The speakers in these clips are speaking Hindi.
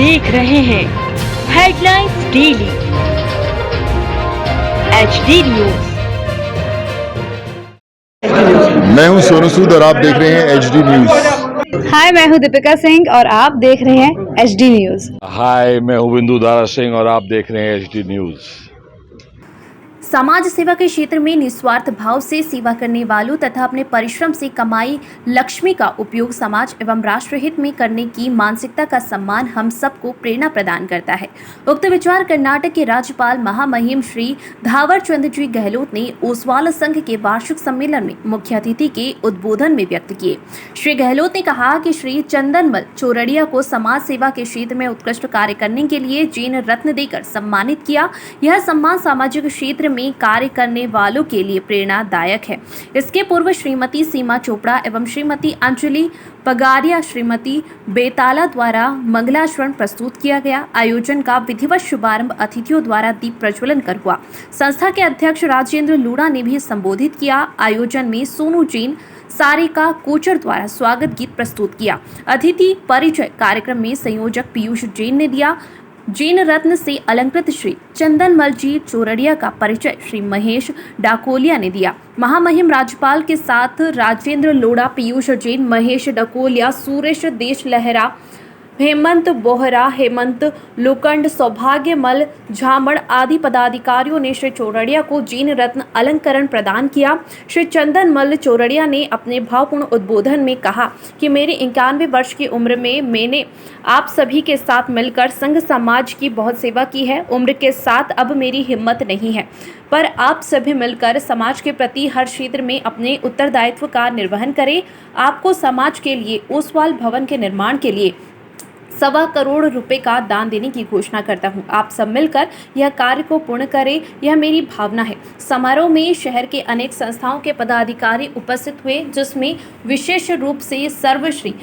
देख रहे हैं हेडलाइंस डेली HD न्यूज। मैं हूं सोनू सूद और आप देख रहे हैं HD न्यूज। हाय, मैं हूं दीपिका सिंह और आप देख रहे हैं HD न्यूज। हाय, मैं हूं बिंदु दारा सिंह और आप देख रहे हैं HD न्यूज। समाज सेवा के क्षेत्र में निस्वार्थ भाव से सेवा करने वालों तथा अपने परिश्रम से कमाई लक्ष्मी का उपयोग समाज एवं राष्ट्र हित में करने की मानसिकता का सम्मान हम सबको प्रेरणा प्रदान करता है। उक्त विचार कर्नाटक के राज्यपाल महामहिम श्री थावरचंद जी गहलोत ने ओसवाल संघ के वार्षिक सम्मेलन में मुख्य अतिथि के उद्बोधन में व्यक्त किए। श्री गहलोत ने कहा कि श्री चंदनमल चौरड़िया को समाज सेवा के क्षेत्र में उत्कृष्ट कार्य करने के लिए जैन रत्न देकर सम्मानित किया। यह सम्मान सामाजिक क्षेत्र में कार्य करने वालों के लिए प्रेरणादायक है। इसके पूर्व श्रीमती सीमा चोपड़ा एवं श्रीमती अंजलि पगारिया श्रीमती बेताला द्वारा मंगलाचरण प्रस्तुत किया गया। आयोजन का विधिवत शुभारंभ अतिथियों द्वारा दीप प्रज्वलन कर हुआ। संस्था के अध्यक्ष राजेंद्र लूड़ा ने भी संबोधित किया। आयोजन में सोनू जैन सारिका कोचर द्वारा स्वागत गीत प्रस्तुत किया। अतिथि परिचय कार्यक्रम में संयोजक पीयूष जैन ने दिया। जैन रत्न से अलंकृत श्री चंदनमल जी चौरड़िया का परिचय श्री महेश डाकोलिया ने दिया। महामहिम राज्यपाल के साथ राजेंद्र लोढ़ा, पीयूष जैन, महेश डाकोलिया, सुरेश देश लहरा, हेमंत बोहरा, हेमंत लोखंड, सौभाग्यमल झामड़ आदि पदाधिकारियों ने श्री चौरड़िया को जैन रत्न अलंकरण प्रदान किया। श्री चंदनमल चौरड़िया ने अपने भावपूर्ण उद्बोधन में कहा कि मेरी 91 वर्ष की उम्र में मैंने आप सभी के साथ मिलकर संघ समाज की बहुत सेवा की है। उम्र के साथ अब मेरी हिम्मत नहीं है, पर आप सभी मिलकर समाज के प्रति हर क्षेत्र में अपने उत्तरदायित्व का निर्वहन करें। आपको समाज के लिए ओसवाल भवन के निर्माण के लिए 1.25 करोड़ रुपए का दान देने की घोषणा करता हूं। आप सब मिलकर यह कार्य को पूर्ण करें, यह मेरी भावना है। समारोह में शहर के अनेक संस्थाओं के पदाधिकारी उपस्थित हुए, जिसमें विशेष रूप से सर्वश्री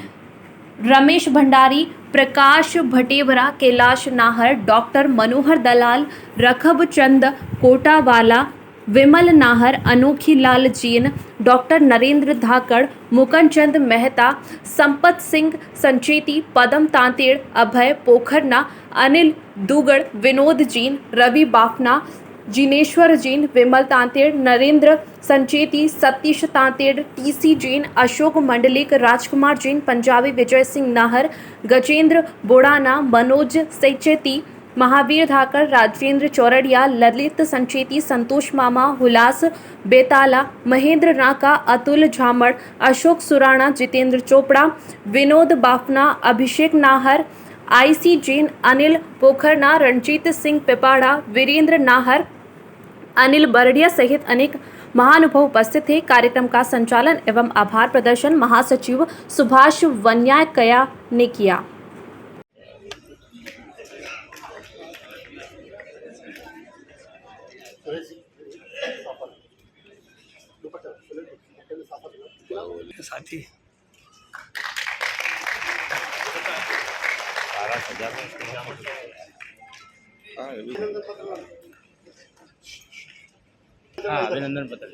रमेश भंडारी, प्रकाश भटेवरा, कैलाश नाहर, डॉक्टर मनोहर दलाल, रखब चंद कोटावाला, विमल नाहर, अनोखी लाल जैन, डॉक्टर नरेंद्र धाकड़, मुकन चंद मेहता, संपत सिंह संचेती, पदम तांतेड़, अभय पोखरना, अनिल दुगड़, विनोद जैन, रवि बाफना, जिनेश्वर जैन, विमल तांतेड़, नरेंद्र संचेती, सतीश तांतेड़, TC जैन, अशोक मंडलिक, राजकुमार जैन, पंजाबी विजय सिंह नाहर, गजेंद्र बोड़ाना, मनोज सैचेती, महावीर धाकर, राजेंद्र चौरड़िया, ललित संचेती, संतोष मामा, हुलास बेताला, महेंद्र नाका, अतुल झामड़, अशोक सुराणा, जितेंद्र चोपड़ा, विनोद बाफना, अभिषेक नाहर, IC जैन, अनिल पोखरना, रणजीत सिंह पिपाड़ा, वीरेंद्र नाहर, अनिल बरड़िया सहित अनेक महानुभाव उपस्थित थे। कार्यक्रम का संचालन एवं आभार प्रदर्शन महासचिव सुभाष वन्याकया ने किया। साथी अभिनंदन पत्र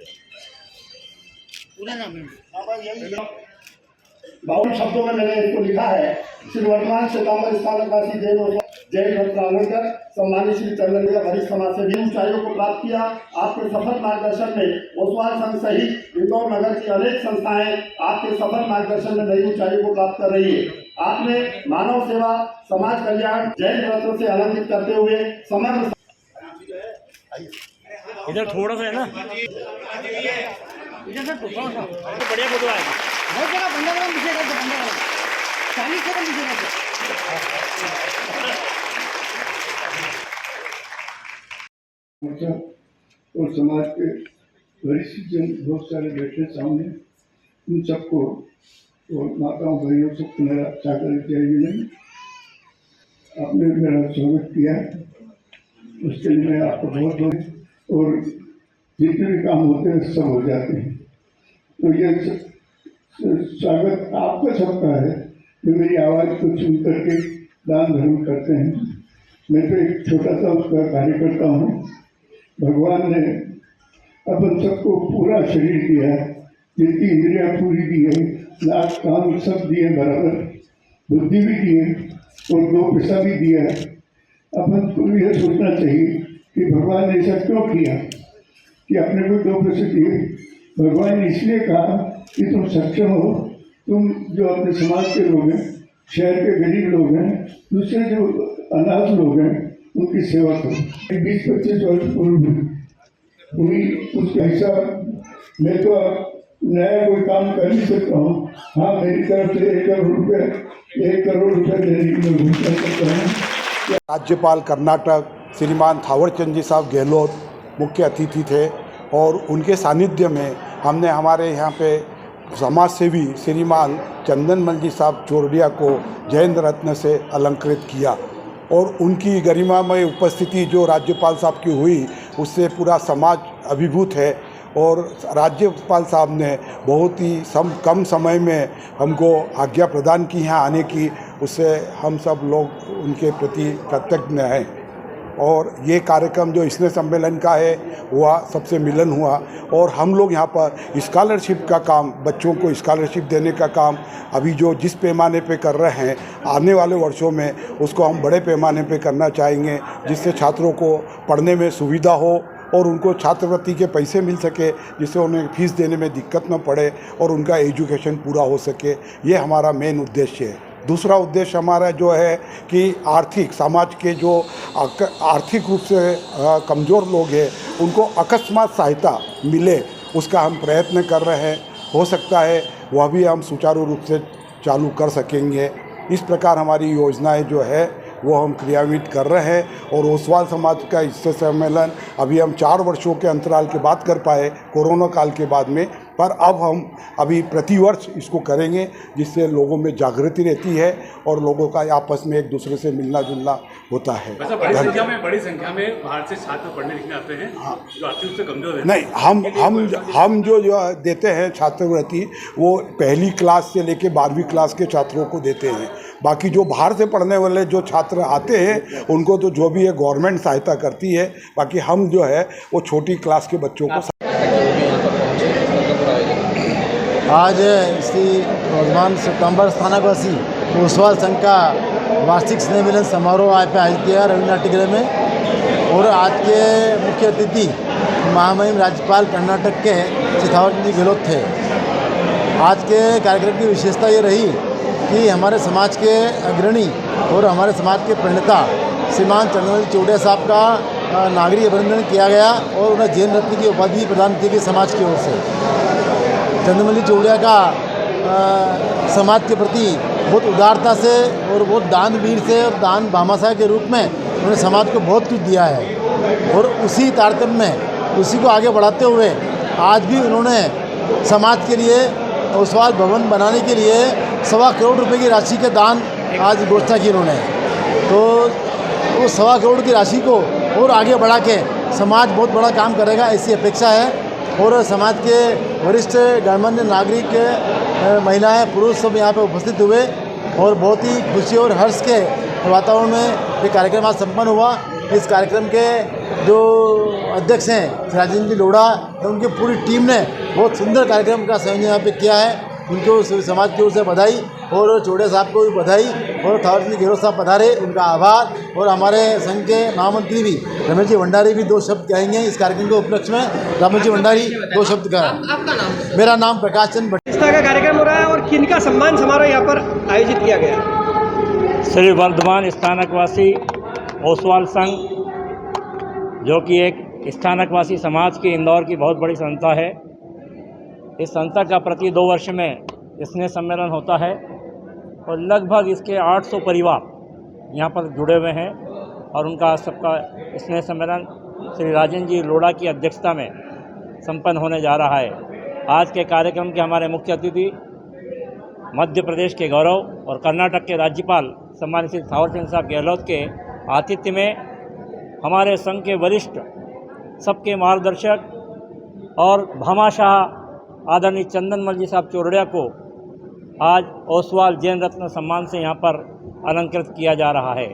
बावन शब्दों में मैंने इसको लिखा है। श्री वर्तमान श्वेतांबर स्थानकाशी जैन रत्नाकर सम्मानित श्री चंद्रलिया वरिष्ठ समाज से भी ऊंचाइयों को प्राप्त किया। आपके सफल मार्गदर्शन में ओसवाल संघ सहित इंदौर नगर की अनेक संस्थाएं आपके सफल मार्गदर्शन में नई ऊंचाइयों को प्राप्त कर रही है। आपने मानव सेवा, समाज कल्याण, जैन रत्न से अलंकृत करते हुए समग्र इधर थोड़ा सा है ना, इधर से थोड़ा सा तो बढ़िया फोटो आएगा। बहुत बड़ा बंदा वाला पीछे कर दो, बंदा वाला 40 सेकंड पीछे कर दो। और समाज के वरिष्ठ जन बहुत सारे बैठे सामने, उन सबको और माताओं भाइयों सबको मेरा चाकर चाहिए नहीं। आपने मेरा स्वागत किया, उसके लिए मैं आपको बहुत बहुत, और जितने भी काम होते हैं सब हो जाते हैं। तो ये स्वागत आपका सबका है जो मेरी आवाज़ को सुन करके दान धर्म करते हैं। मैं तो एक छोटा सा उसका कार्य करता हूँ। भगवान ने अपन सबको पूरा शरीर दिया है, जितनी इंद्रियां पूरी दी है, नाक कान सब दिए बराबर, बुद्धि भी दी है, और 2 पैसा भी दिया। अपन को यह सोचना चाहिए कि भगवान ने ऐसा क्यों किया कि अपने को 2 पैसे दिए। भगवान ने इसलिए कहा कि तुम सक्षम हो, तुम जो अपने समाज के लोग हैं, शहर के गरीब लोग हैं, दूसरे जो अनाथ लोग हैं, उनकी सेवा करो। 20-25 वर्ष पूर्व हुई उसका हिसाब मैं तो नया कोई काम कर नहीं सकता हूँ। हाँ, मेरी तरफ से 1 करोड़ रुपये देने की मैं घोषणा करता हूँ। राज्यपाल कर्नाटक श्रीमान थावरचंद जी साहब गहलोत मुख्य अतिथि थे और उनके सानिध्य में हमने हमारे यहाँ पे समाज सेवी श्रीमान चंदनमल जी साहब चोरडिया को जयंत रत्न से अलंकृत किया और उनकी गरिमामय उपस्थिति जो राज्यपाल साहब की हुई उससे पूरा समाज अभिभूत है और राज्यपाल साहब ने बहुत ही कम समय में हमको आज्ञा प्रदान की यहाँ आने की, उससे हम सब लोग उनके प्रति कृतज्ञ हैं। और ये कार्यक्रम जो स्नेह सम्मेलन का है हुआ, सबसे मिलन हुआ और हम लोग यहाँ पर स्कॉलरशिप का काम, बच्चों को स्कॉलरशिप देने का काम अभी जो जिस पैमाने पे कर रहे हैं, आने वाले वर्षों में उसको हम बड़े पैमाने पे करना चाहेंगे, जिससे छात्रों को पढ़ने में सुविधा हो और उनको छात्रवृत्ति के पैसे मिल सके, जिससे उन्हें फीस देने में दिक्कत न पड़े और उनका एजुकेशन पूरा हो सके। ये हमारा मेन उद्देश्य है। दूसरा उद्देश्य हमारा जो है कि आर्थिक समाज के जो आर्थिक रूप से कमज़ोर लोग हैं उनको अकस्मात सहायता मिले, उसका हम प्रयत्न कर रहे हैं। हो सकता है वह भी हम सुचारू रूप से चालू कर सकेंगे। इस प्रकार हमारी योजनाएं जो है वो हम क्रियान्वित कर रहे हैं और ओसवाल समाज का इससे सम्मेलन अभी हम 4 वर्षों के अंतराल के बाद कर पाए कोरोना काल के बाद में, पर अब हम अभी प्रतिवर्ष इसको करेंगे, जिससे लोगों में जागृति रहती है और लोगों का आपस में एक दूसरे से मिलना जुलना होता है। बड़ी संख्या में बाहर से छात्र पढ़ने लिखने आते हैं। हाँ। जो आर्थिक रूप से कमजोर है। नहीं, हम जो देते हैं छात्रवृत्ति वो पहली क्लास से लेके 12वीं क्लास के छात्रों को देते हैं। बाकी जो बाहर से पढ़ने वाले जो छात्र आते हैं उनको तो जो भी है गवर्नमेंट सहायता करती है। बाकी हम जो है वो छोटी क्लास के बच्चों को। आज श्री वर्धमान सितंबर स्थानकवासी ओसवाल संघ का वार्षिक स्नेह मिलन समारोह आज पे आयोजित किया रविन्द्र नाट्यगृह में और आज के मुख्य अतिथि महामहिम राज्यपाल कर्नाटक के श्री थावरचंद जी गहलोत थे। आज के कार्यक्रम की विशेषता ये रही कि हमारे समाज के अग्रणी और हमारे समाज के प्रणेता श्रीमान चंदनमल चौड़िया साहब का नागरिक अभिनंदन किया गया और उन्हें जैन रत्न की उपाधि प्रदान की गई समाज की ओर से। चंदनमल चौड़िया का समाज के प्रति बहुत उदारता से और बहुत दानवीर से और दान भामाशाह के रूप में उन्होंने समाज को बहुत कुछ दिया है और उसी तारतम्य में उसी को आगे बढ़ाते हुए आज भी उन्होंने समाज के लिए ओसवाल भवन बनाने के लिए 1.25 करोड़ रुपए की राशि के दान आज घोषणा की उन्होंने। तो उस 1.25 करोड़ की राशि को और आगे बढ़ा के समाज बहुत बड़ा काम करेगा ऐसी अपेक्षा है और समाज के वरिष्ठ गणमान्य नागरिक, महिलाएं, पुरुष सब यहाँ पे उपस्थित हुए और बहुत ही खुशी और हर्ष के वातावरण में ये कार्यक्रम आज संपन्न हुआ। इस कार्यक्रम के जो अध्यक्ष हैं राजेंद्र जी लोढ़ा और उनकी पूरी टीम ने बहुत सुंदर कार्यक्रम का संयोजन यहाँ पे किया है। उनको समाज की ओर से बधाई और चौड़िया साहब को भी बधाई और थावरचंद गहलोत साहब पधारे उनका आभार। और हमारे संघ के महामंत्री भी रमेश जी भंडारी भी 2 शब्द कहेंगे इस कार्यक्रम के उपलक्ष्य में। रमेश जी भंडारी 2 शब्द कहें। आपका नाम? मेरा नाम प्रकाश चंद भट्ट। का कार्यक्रम हो रहा है और किनका सम्मान समारोह यहाँ पर आयोजित किया गया? श्री वर्धमान स्थानकवासी ओसवाल संघ, जो कि एक स्थानकवासी समाज की इंदौर की बहुत बड़ी संस्था है। इस संस्था का प्रति 2 वर्ष में स्नेह सम्मेलन होता है और लगभग इसके 800 परिवार यहाँ पर जुड़े हुए हैं और उनका सबका स्नेह सम्मेलन श्री राजेंद्र जी लोढ़ा की अध्यक्षता में संपन्न होने जा रहा है। आज के कार्यक्रम के हमारे मुख्य अतिथि मध्य प्रदेश के गौरव और कर्नाटक के राज्यपाल सम्मानित श्री थावरचंद साहब गहलोत के आतिथ्य में हमारे संघ के वरिष्ठ सबके मार्गदर्शक और भामाशाह आदरणीय चंदनमल जी साहब चौड़िया को आज ओसवाल जैन रत्न सम्मान से यहाँ पर अलंकृत किया जा रहा है।